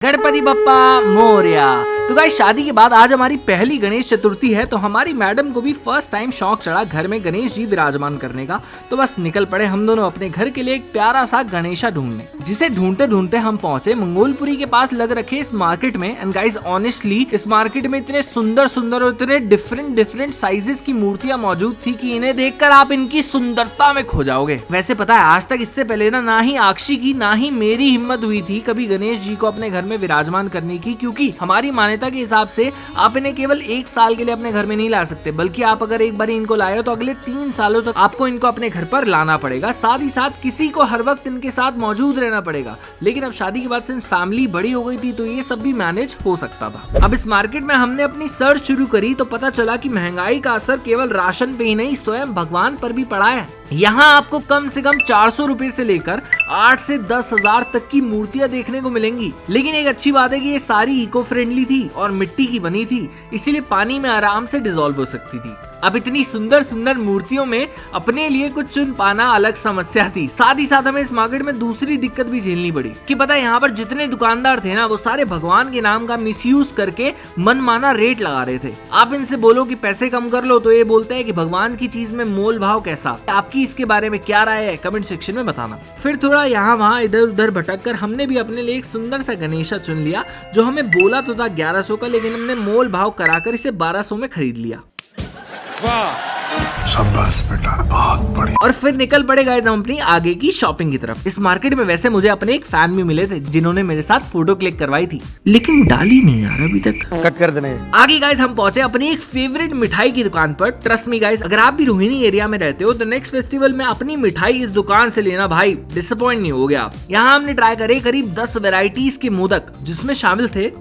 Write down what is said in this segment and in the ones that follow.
गणपति बप्पा मोरया। तो गाइस शादी के बाद आज हमारी पहली गणेश चतुर्थी है, तो हमारी मैडम को भी फर्स्ट टाइम शौक चढ़ा घर में गणेश जी विराजमान करने का। तो बस निकल पड़े हम दोनों अपने घर के लिए एक प्यारा सा गणेशा ढूंढने, जिसे ढूंढते ढूंढते हम पहुंचे मंगोलपुरी के पास लग रखे इस मार्केट में। एंड गाइस ऑनेस्टली इस मार्केट में इतने सुंदर सुंदर और इतने डिफरेंट साइजेस की मूर्तियां मौजूद थी कि इन्हें देखकर आप इनकी सुंदरता में खो जाओगे। वैसे पता है आज तक इससे पहले ना ही आक्षी की ना ही मेरी हिम्मत हुई थी कभी गणेश जी को अपने घर में विराजमान करने की, क्योंकि हमारी मान्यता के हिसाब से आप इन्हें केवल 1 साल के लिए अपने घर में नहीं ला सकते, बल्कि आप अगर एक बार इनको लाए हो तो अगले 3 सालों तक आपको इनको अपने घर पर लाना पड़ेगा। साथ ही साथ किसी को हर वक्त इनके साथ मौजूद रहना पड़ेगा। लेकिन अब शादी के बाद से फैमिली बड़ी हो गई थी तो ये सब भी मैनेज हो सकता था। अब इस मार्केट में हमने अपनी सर्च शुरू करी तो पता चला कि महंगाई का असर केवल राशन पे ही नहीं स्वयं भगवान पर भी पड़ा है। यहाँ आपको कम से कम 400 रुपए से लेकर 8 से 10 हजार तक की मूर्तियां देखने को मिलेंगी। लेकिन एक अच्छी बात है कि ये सारी इको फ्रेंडली थी और मिट्टी की बनी थी, इसीलिए पानी में आराम से डिसॉल्व हो सकती थी। अब इतनी सुंदर सुंदर मूर्तियों में अपने लिए कुछ चुन पाना अलग समस्या थी। साथ ही साथ हमें इस मार्केट में दूसरी दिक्कत भी झेलनी पड़ी कि पता है यहाँ पर जितने दुकानदार थे ना वो सारे भगवान के नाम का मिसयूज करके मनमाना रेट लगा रहे थे। आप इनसे बोलो कि पैसे कम कर लो तो ये बोलते हैं कि भगवान की चीज में मोल भाव कैसा। आपकी इसके बारे में क्या राय है कमेंट सेक्शन में बताना। फिर थोड़ा यहाँ वहाँ इधर उधर भटक कर हमने भी अपने लिए एक सुंदर सा गणेशा चुन लिया, जो हमें बोला तो था 1100 का, लेकिन हमने मोल भाव कराकर इसे 1200 में खरीद लिया। शाबाश बेटा, बहुत बढ़िया। और फिर निकल पड़े गाइस हम अपनी आगे की शॉपिंग की तरफ। इस मार्केट में वैसे मुझे अपने एक फैन भी मिले थे जिन्होंने मेरे साथ फोटो क्लिक करवाई थी, लेकिन डाली नहीं यार अभी तक। कट कर देने। आगे गाइस हम पहुंचे अपनी एक फेवरेट मिठाई की दुकान पर। ट्रस्ट मी गाइस, अगर आप भी रोहिणी एरिया में रहते हो तो नेक्स्ट फेस्टिवल में अपनी मिठाई इस दुकान से लेना भाई, डिसअपॉइंट नहीं हो गया। यहाँ हमने ट्राई करे करीब 10 वेराइटीज के मोदक, जिसमें शामिल थे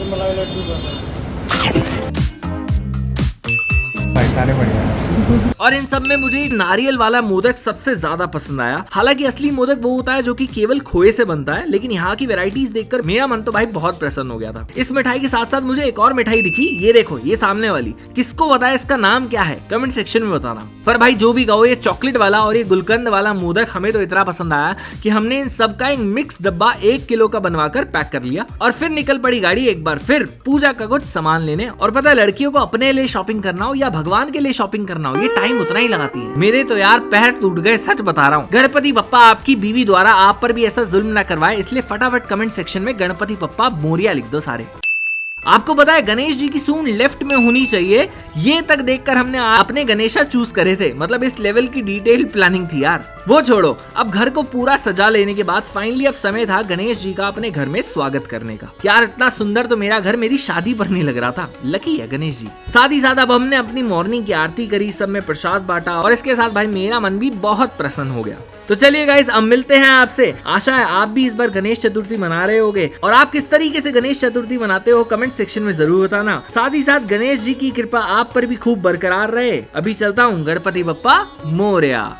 मलाई लड्डू सारे बढ़िया। और इन सब में मुझे नारियल वाला मोदक सबसे ज्यादा पसंद आया। हालांकि असली मोदक वो होता है जो कि केवल खोए से बनता है, लेकिन यहाँ की वैरायटीज देखकर मेरा मन तो भाई बहुत प्रसन्न हो गया था। इस मिठाई के साथ साथ मुझे एक और मिठाई दिखी, ये देखो ये सामने वाली। किसको पता है इसका नाम क्या है कमेंट सेक्शन में बताना। पर भाई जो भी कहो, ये चॉकलेट वाला और ये गुलकंद वाला मोदक हमें तो इतना पसंद आया कि हमने इन सबका एक मिक्स डब्बा 1 किलो का बनवाकर पैक कर लिया और फिर निकल पड़ी गाड़ी एक बार फिर पूजा का कुछ सामान लेने। और पता है लड़कियों को अपने लिए शॉपिंग करना हो या भगवान के लिए शॉपिंग करना हो, ये टाइम उतना ही लगाती है। मेरे तो यार पैर टूट गए, सच बता रहा हूँ। गणपति बप्पा आपकी बीवी द्वारा आप पर भी ऐसा जुल्म ना करवाए, इसलिए फटाफट कमेंट सेक्शन में गणपति बप्पा मोरया लिख दो सारे। आपको पता है गणेश जी की सूंड लेफ्ट में होनी चाहिए, ये तक देखकर हमने अपने गणेशा चूज करे थे। मतलब इस लेवल की डिटेल प्लानिंग थी यार। वो छोड़ो, अब घर को पूरा सजा लेने के बाद फाइनली अब समय था गणेश जी का अपने घर में स्वागत करने का। यार इतना सुंदर तो मेरा घर मेरी शादी पर नहीं लग रहा था। लकी है गणेश जी। साथ ही साथ अब हमने अपनी मॉर्निंग की आरती करी, सब में प्रसाद बांटा और इसके साथ भाई मेरा मन भी बहुत प्रसन्न हो गया। तो चलिए गाइस अब मिलते हैं आपसे। आशा है आप भी इस बार गणेश चतुर्थी मना रहे होगे, और आप किस तरीके से गणेश चतुर्थी मनाते हो कमेंट सेक्शन में जरूर बताना। साथ ही साथ गणेश जी की कृपा आप पर भी खूब बरकरार रहे। अभी चलता हूँ, गणपति बप्पा मोरया।